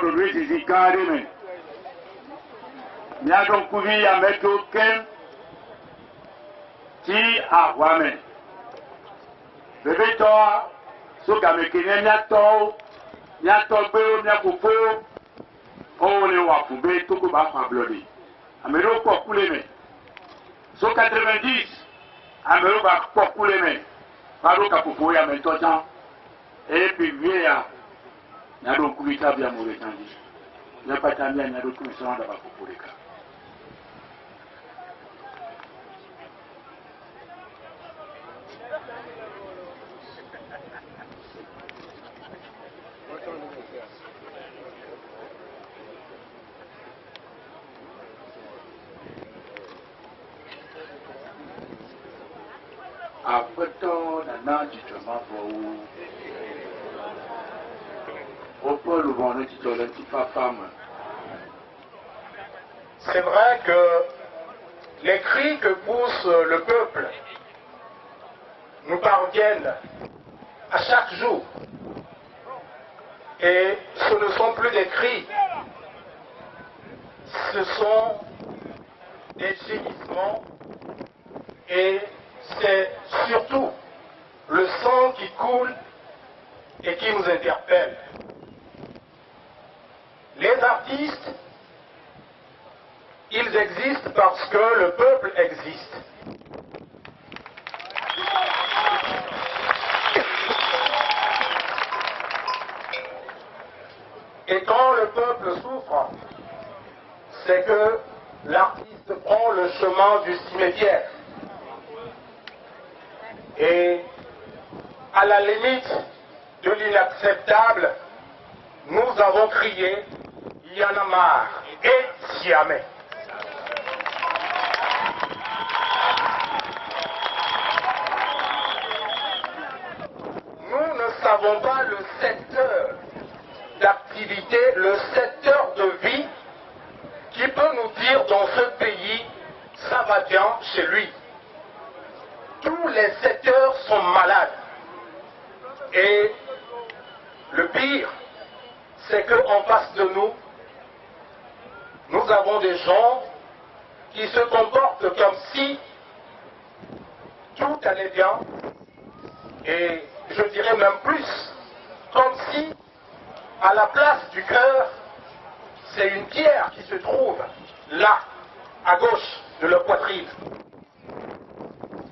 de lui zizi carrément. N'y a donc couvi à mettre aucun qui a ouamé. Bébé toi, ce gamekine n'y a tort, n'y a tort, n'y a coupé. Oh, les wafoubé, tout comme à blondir. Améro pour couler, mais. Sur 90, Améro va pour couler, mais. Pardon, Capoufou, à maintenant. Et puis, viens, il y a donc couillé à bien mourir. Il n'y a pas de temps, il y a d'autres qui sont là-bas pour les cas. Après-temps, Nana, tu te m'as vu. Au pôle où on est, tu te l'as dit, pas femme. C'est vrai que les cris que pousse le peuple nous parviennent à chaque jour. Et ce ne sont plus des cris, ce sont des gémissements et c'est surtout le sang qui coule et qui nous interpelle. Les artistes, ils existent parce que le peuple existe. Et quand le peuple souffre, c'est que l'artiste prend le chemin du cimetière. Et à la limite de l'inacceptable, nous avons crié « Y en a marre » et « jamais ». Nous ne savons pas le secteur d'activité, le secteur de vie qui peut nous dire dans ce pays, ça va bien chez lui. Tous les secteurs sont malades. Et le pire, c'est qu'en face de nous, nous avons des gens qui se comportent comme si tout allait bien, et je dirais même plus, comme si à la place du cœur, c'est une pierre qui se trouve là, à gauche de leur poitrine.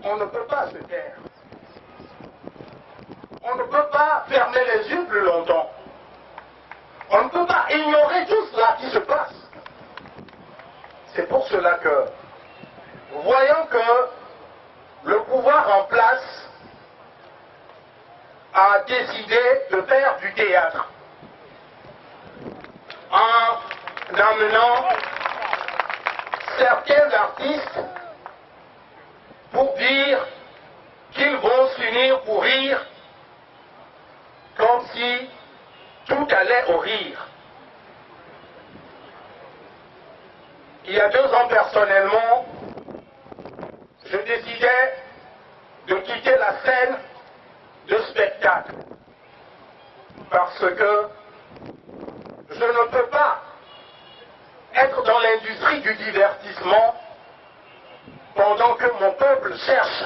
On ne peut pas se taire. On ne peut pas fermer les yeux plus longtemps. On ne peut pas ignorer tout cela qui se passe. C'est pour cela que, voyant que le pouvoir en place a décidé de faire du théâtre en amenant certains artistes pour dire qu'ils vont s'unir pour rire comme si tout allait au rire. Il y a 2 ans personnellement, je décidais de quitter la scène de spectacle parce que je ne peux pas être dans l'industrie du divertissement pendant que mon peuple cherche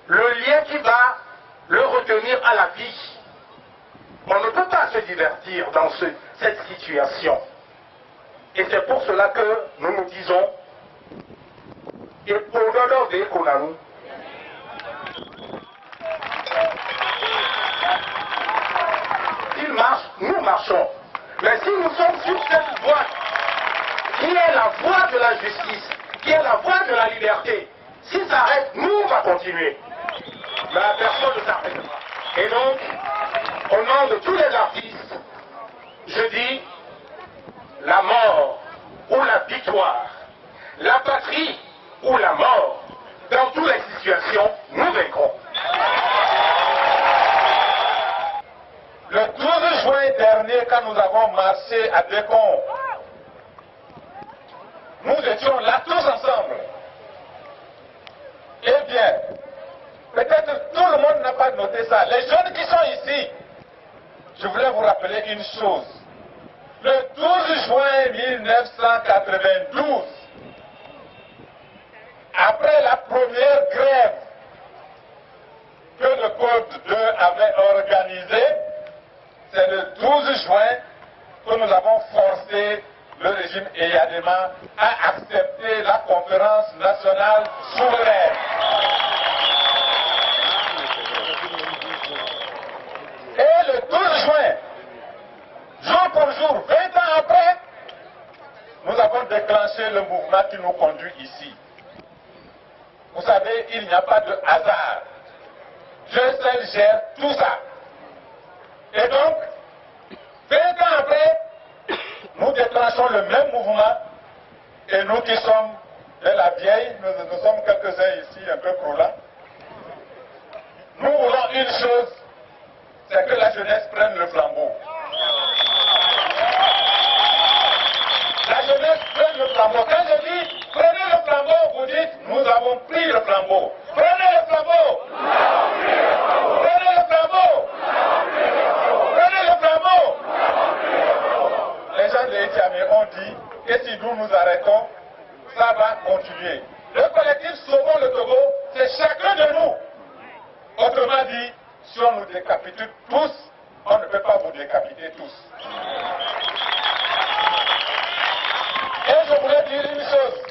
le lien qui va le retenir à la vie. On ne peut pas se divertir dans cette situation. Et c'est pour cela que nous nous disons, et pour l'honorer qu'on a nous, s'il marche, nous marchons. Mais si nous sommes sur cette voie, qui est la voie de la justice, qui est la voie de la liberté, si ça arrête, nous on va continuer. Mais personne ne s'arrêtera. Et donc, au nom de tous les artistes, je dis la mort ou la victoire, la patrie ou la mort, dans toutes les situations, nous vaincrons. Le 12 juin dernier, quand nous avons marché à Bécon, nous étions là tous ensemble. Eh bien, peut-être tout le monde n'a pas noté ça. Les jeunes qui sont ici, je voulais vous rappeler une chose. Le juin 1992, après la première grève que le Code 2 avait organisée, c'est le 12 juin que nous avons forcé le régime Eyadema à accepter la conférence nationale souveraine. Et le 12 juin, jour pour jour, 20 ans après, nous avons déclenché le mouvement qui nous conduit ici. Vous savez, il n'y a pas de hasard. Dieu seul gère tout ça. Et donc, 20 ans après, nous déclenchons le même mouvement. Et nous qui sommes de la vieille, nous sommes quelques-uns ici, un peu croulants. Nous voulons une chose, c'est que la jeunesse prenne le flambeau. La jeunesse prenne le flambeau. Quand je dis prenez le flambeau, vous dites nous avons pris le flambeau. Prenez le flambeau. Prenez le flambeau. Prenez le flambeau. Les gens de Etiamé ont dit que si nous arrêtons, ça va continuer. Le collectif Sauvons le Togo, c'est chacun de nous. Autrement dit, si on nous décapite tous, on ne peut pas vous décapiter tous. Et je voulais dire une chose,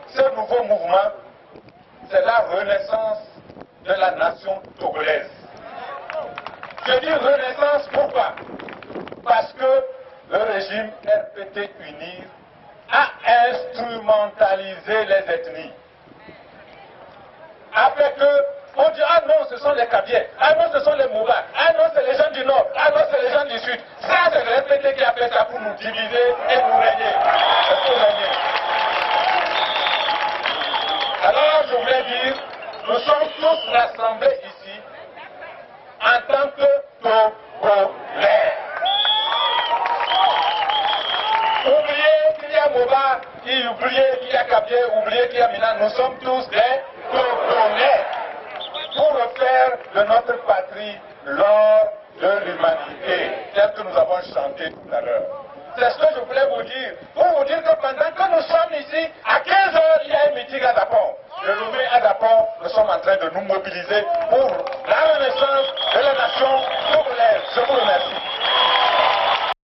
ce nouveau mouvement, c'est la renaissance de la nation togolaise. Je dis renaissance pourquoi? Parce que le régime RPT UNIR a instrumentalisé les ethnies. Après que on dit ah non ce sont les Kabiens, ah non ce sont les Mouba, ah non c'est les gens du Nord, ah non c'est les gens du Sud. Ça c'est le RPT qui a fait ça pour nous diviser et nous régner. Alors je voulais dire, nous sommes tous rassemblés ici en tant que Togolais. Oubliez qu'il y a Mouba, oubliez qu'il y a Kabie, oubliez qu'il y a Mina, nous sommes tous des Togolais. Pour refaire de notre patrie l'or de l'humanité, tel que nous avons chanté tout à l'heure. C'est ce que je voulais vous dire, pour vous dire que pendant que nous sommes ici, à 15 h, il y a un meeting à Dapon. Le nommé à Dapon, nous sommes en train de nous mobiliser pour la renaissance de la nation togolaise. Je vous remercie.